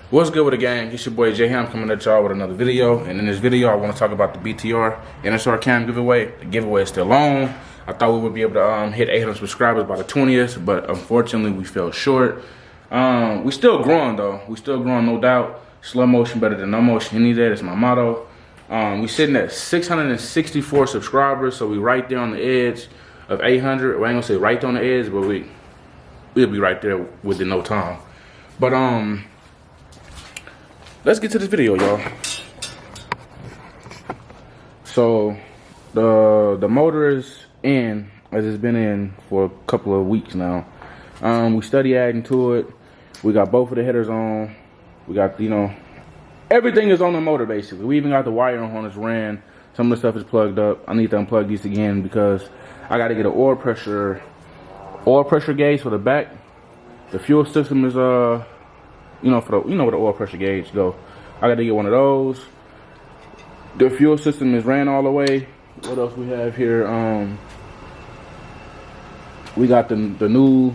What's good with the gang? It's your boy Jay. I'm coming at y'all with another video, and in this video I want to talk about the BTR NSR cam giveaway. The giveaway is still on. I thought we would be able to hit 800 subscribers by the 20th, but unfortunately we fell short. We still growing though. We still growing, no doubt. Slow motion better than no motion. Any day, that's my motto. We sitting at 664 subscribers, so we right there on the edge of 800. Well, I ain't gonna say right there on the edge, but we'll be right there within no time. But let's get to this video, y'all. So the motor is in, as it's been in for a couple of weeks now. We study adding to it. We got both of the headers on. We got, you know, everything is on the motor basically. We even got the wire on it's ran. Some of the stuff is plugged up. I need to unplug these again because I got to get an oil pressure gauge for the back. The fuel system is you know, for the, you know where the oil pressure gauge go. I got to get one of those. The fuel system is ran all the way. What else we have here? We got the new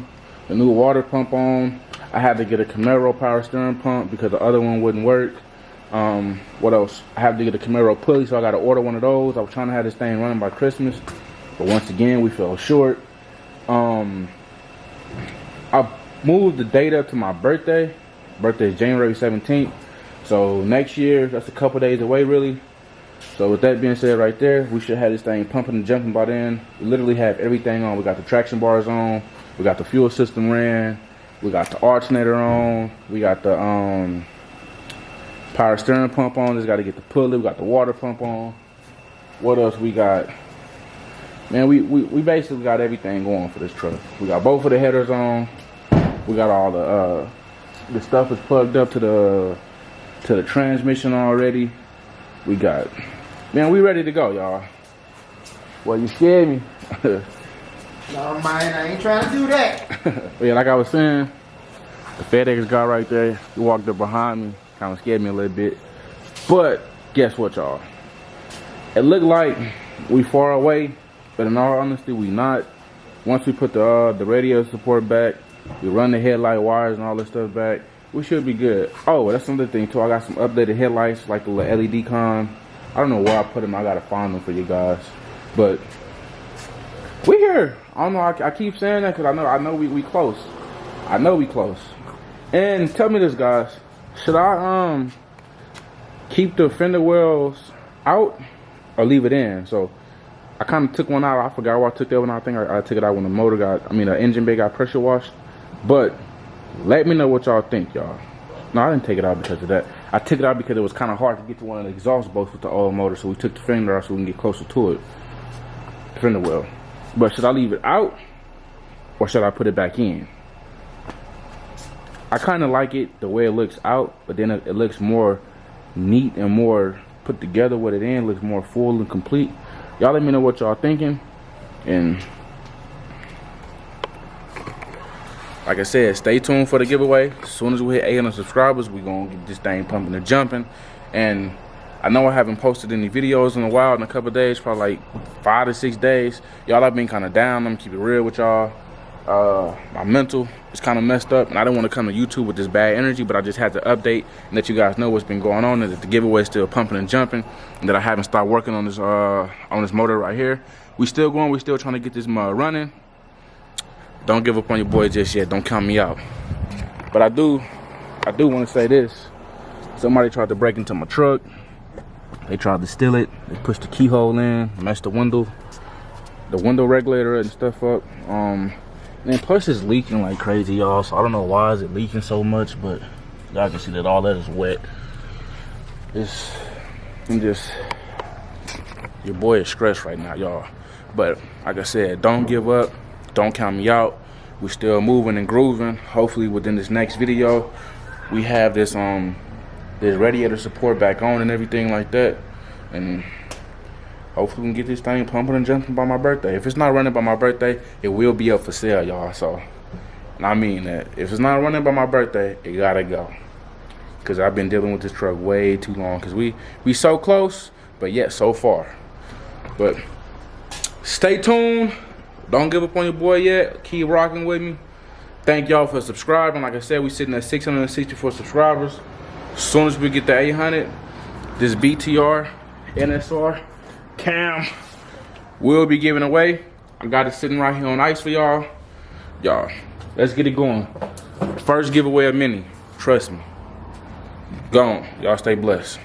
water pump on. I had to get a Camaro power steering pump because the other one wouldn't work. What else? I have to get a Camaro pulley, so I got to order one of those. I was trying to have this thing running by Christmas, but once again we fell short. I moved the date up to my birthday. Birthday is January 17th. So next year, that's a couple days away really. So with that being said right there, we should have this thing pumping and jumping by then. We literally have everything on. We got the traction bars on. We got the fuel system ran. We got the alternator on. We got the power steering pump on. Just got to get the pulley. We got the water pump on. What else we got? Man, we basically got everything going for this truck. We got both of the headers on. We got all the stuff is plugged up to the transmission already. We got, man, we ready to go, y'all. Well, you scared me. No, man, I ain't trying to do that. But yeah, like I was saying, the FedEx guy right there, he walked up behind me, kind of scared me a little bit. But guess what, y'all? It looked like we far away, but in all honesty, we not. Once we put the radio support back, we run the headlight wires and all this stuff back, we should be good. Oh, that's another thing too. I got some updated headlights, like the little LED con. I don't know where I put them. I gotta find them for you guys. But we here. I don't know. I keep saying that because I know we close. I know we close. And tell me this, guys. Should I keep the fender wells out or leave it in? So I kind of took one out. I forgot where I took that one. I think I took it out when the engine bay got pressure washed. But let me know what y'all think, y'all. No, I didn't take it out because of that. I took it out because it was kind of hard to get to one of the exhaust bolts with the old motor, so we took the fender out so we can get closer to it. The fender well. But should I leave it out or should I put it back in? I kind of like it the way it looks out, but then it looks more neat and more put together with it in. It looks more full and complete. Y'all let me know what y'all thinking. And like I said, stay tuned for the giveaway. As soon as we hit 800 subscribers, we're going to get this thing pumping and jumping. And I know I haven't posted any videos in a while, in a couple of days, probably like 5 to 6 days. Y'all have been kind of down. I'm keep it real with y'all. My mental is kind of messed up, and I didn't want to come to YouTube with this bad energy, but I just had to update and let you guys know what's been going on, and that the giveaway is still pumping and jumping, and that I haven't started working on this motor right here. We still going. We still trying to get this running. Don't give up on your boy just yet. Don't count me out. But I do want to say this. Somebody tried to break into my truck. They tried to steal it. They pushed the keyhole in, messed the window regulator and stuff up. And plus it's leaking like crazy, y'all. So I don't know why is it leaking so much, but y'all can see that all that is wet. Your boy is stressed right now, y'all. But like I said, don't give up. Don't count me out. We're still moving and grooving. Hopefully within this next video, we have this radiator support back on and everything like that. And hopefully we can get this thing pumping and jumping by my birthday. If it's not running by my birthday, it will be up for sale, y'all. So, and I mean that. If it's not running by my birthday, it gotta go. Because I've been dealing with this truck way too long. Because we so close, but yet so far. But stay tuned. Don't give up on your boy yet. Keep rocking with me. Thank y'all for subscribing. Like I said, we sitting at 664 subscribers. As soon as we get the 800, this BTR NSR cam will be given away. I got it sitting right here on ice for y'all. Y'all, let's get it going. First giveaway of many. Trust me. Gone. Y'all stay blessed.